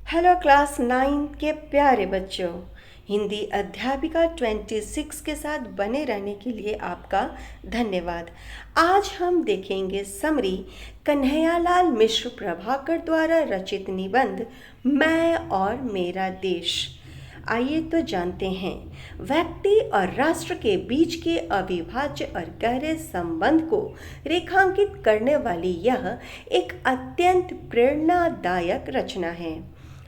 Hello class 9 के प्यारे बच्चों। हिंदी अध्यापिका 26 के साथ बने रहने के लिए आपका धन्यवाद। आज हम देखेंगे समरी कन्हैयालाल मिश्र प्रभाकर द्वारा रचित निबंध मैं और मेरा देश। आइए तो जानते हैं, व्यक्ति और राष्ट्र के बीच के अविभाज्य और गहरे संबंध को रेखांकित करने वाली यह एक अत्यंत प्रेरणादायक रचना है।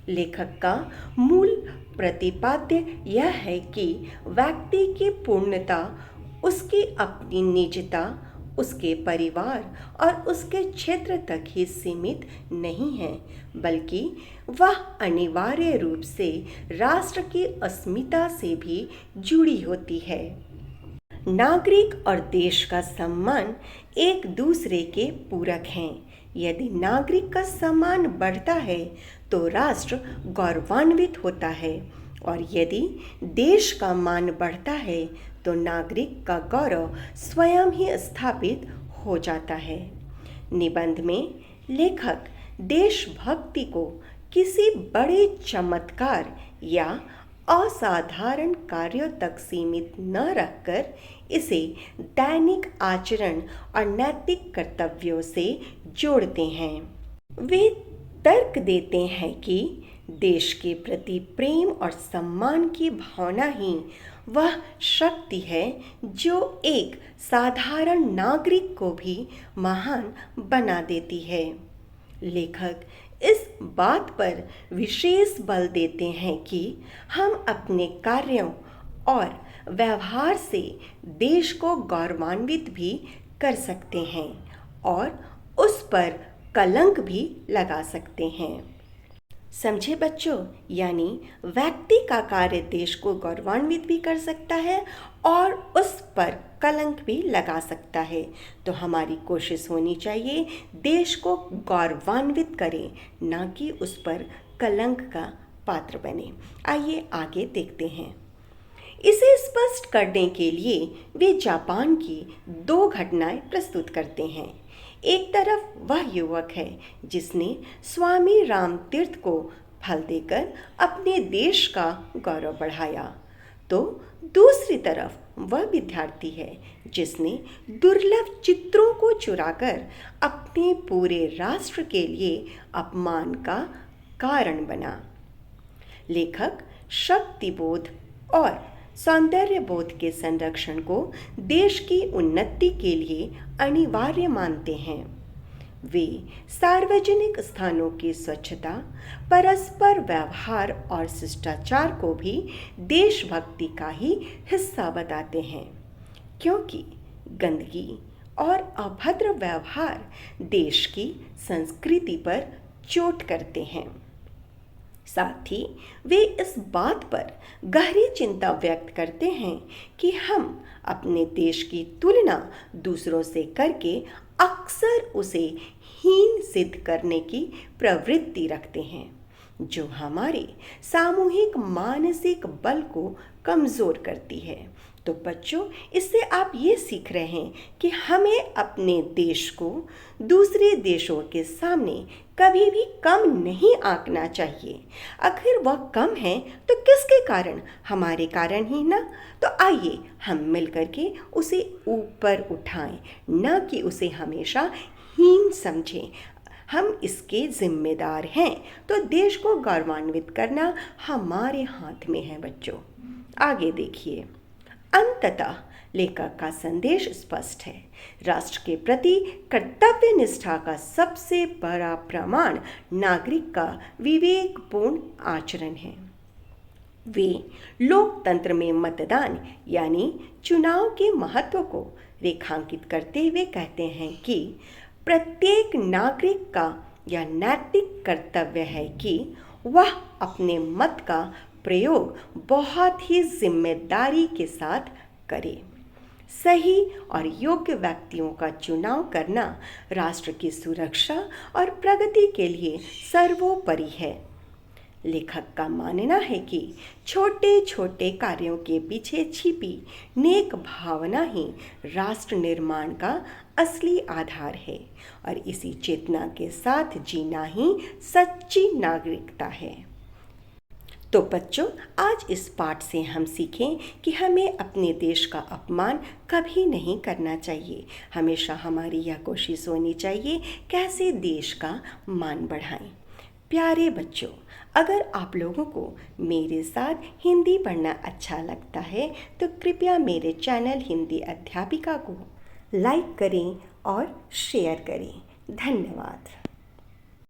लेखक का मूल प्रतिपाद्य यह है कि व्यक्ति की पूर्णता उसकी अपनी निजता, उसके परिवार और उसके क्षेत्र तक ही सीमित नहीं है, बल्कि वह अनिवार्य रूप से राष्ट्र की अस्मिता से भी जुड़ी होती है। नागरिक और देश का सम्मान एक दूसरे के पूरक हैं। यदि नागरिक का सम्मान बढ़ता है तो राष्ट्र गौरवान्वित होता है, और यदि देश का मान बढ़ता है तो नागरिक का गौरव स्वयं ही स्थापित हो जाता है। निबंध में लेखक देशभक्ति को किसी बड़े चमत्कार या असाधारण कार्यों तक सीमित न रखकर इसे दैनिक आचरण और नैतिक कर्तव्यों से जोड़ते हैं। वे तर्क देते हैं कि देश के प्रति प्रेम और सम्मान की भावना ही वह शक्ति है जो एक साधारण नागरिक को भी महान बना देती है। लेखक इस बात पर विशेष बल देते हैं कि हम अपने कार्यों और व्यवहार से देश को गौरवान्वित भी कर सकते हैं और उस पर कलंक भी लगा सकते हैं। समझे बच्चों, यानी व्यक्ति का कार्य देश को गौरवान्वित भी कर सकता है और उस पर कलंक भी लगा सकता है। तो हमारी कोशिश होनी चाहिए देश को गौरवान्वित करें, ना कि उस पर कलंक का पात्र बने। आइए आगे देखते हैं। इसे स्पष्ट करने के लिए वे जापान की दो घटनाएं प्रस्तुत करते हैं। एक तरफ वह युवक है जिसने स्वामी रामतीर्थ को फल देकर अपने देश का गौरव बढ़ाया, तो दूसरी तरफ वह विद्यार्थी है जिसने दुर्लभ चित्रों को चुराकर अपने पूरे राष्ट्र के लिए अपमान का कारण बना। लेखक शक्तिबोध और सौंदर्य बोध के संरक्षण को देश की उन्नति के लिए अनिवार्य मानते हैं। वे सार्वजनिक स्थानों की स्वच्छता, परस्पर व्यवहार और शिष्टाचार को भी देशभक्ति का ही हिस्सा बताते हैं, क्योंकि गंदगी और अभद्र व्यवहार देश की संस्कृति पर चोट करते हैं। साथ ही वे इस बात पर गहरी चिंता व्यक्त करते हैं कि हम अपने देश की तुलना दूसरों से करके अक्सर उसे हीन सिद्ध करने की प्रवृत्ति रखते हैं, जो हमारे सामूहिक मानसिक बल को कमज़ोर करती है। तो बच्चों, इससे आप ये सीख रहे हैं कि हमें अपने देश को दूसरे देशों के सामने कभी भी कम नहीं आंकना चाहिए। अगर वह कम है तो किसके कारण? हमारे कारण ही ना। तो आइए हम मिलकर के उसे ऊपर उठाएं, न कि उसे हमेशा हीन समझें। हम इसके जिम्मेदार हैं, तो देश को गौरवान्वित करना हमारे हाथ में है बच्चों। आगे देखिए। अंततः लेखक का संदेश स्पष्ट है। राष्ट्र के प्रति कर्तव्य निष्ठा का सबसे बड़ा प्रमाण नागरिक का विवेकपूर्ण आचरण है। वे लोकतंत्र में मतदान यानी चुनाव के महत्व को रेखांकित करते हुए कहते हैं कि प्रत्येक नागरिक का यह नैतिक कर्तव्य है कि वह अपने मत का प्रयोग बहुत ही जिम्मेदारी के साथ करे। सही और योग्य व्यक्तियों का चुनाव करना राष्ट्र की सुरक्षा और प्रगति के लिए सर्वोपरि है। लेखक का मानना है कि छोटे छोटे कार्यों के पीछे छिपी नेक भावना ही राष्ट्र निर्माण का असली आधार है और इसी चेतना के साथ जीना ही सच्ची नागरिकता है। तो बच्चों, आज इस पाठ से हम सीखें कि हमें अपने देश का अपमान कभी नहीं करना चाहिए। हमेशा हमारी यह कोशिश होनी चाहिए कैसे देश का मान बढ़ाएं। प्यारे बच्चों, अगर आप लोगों को मेरे साथ हिंदी पढ़ना अच्छा लगता है तो कृपया मेरे चैनल हिंदी अध्यापिका को लाइक करें और शेयर करें। धन्यवाद।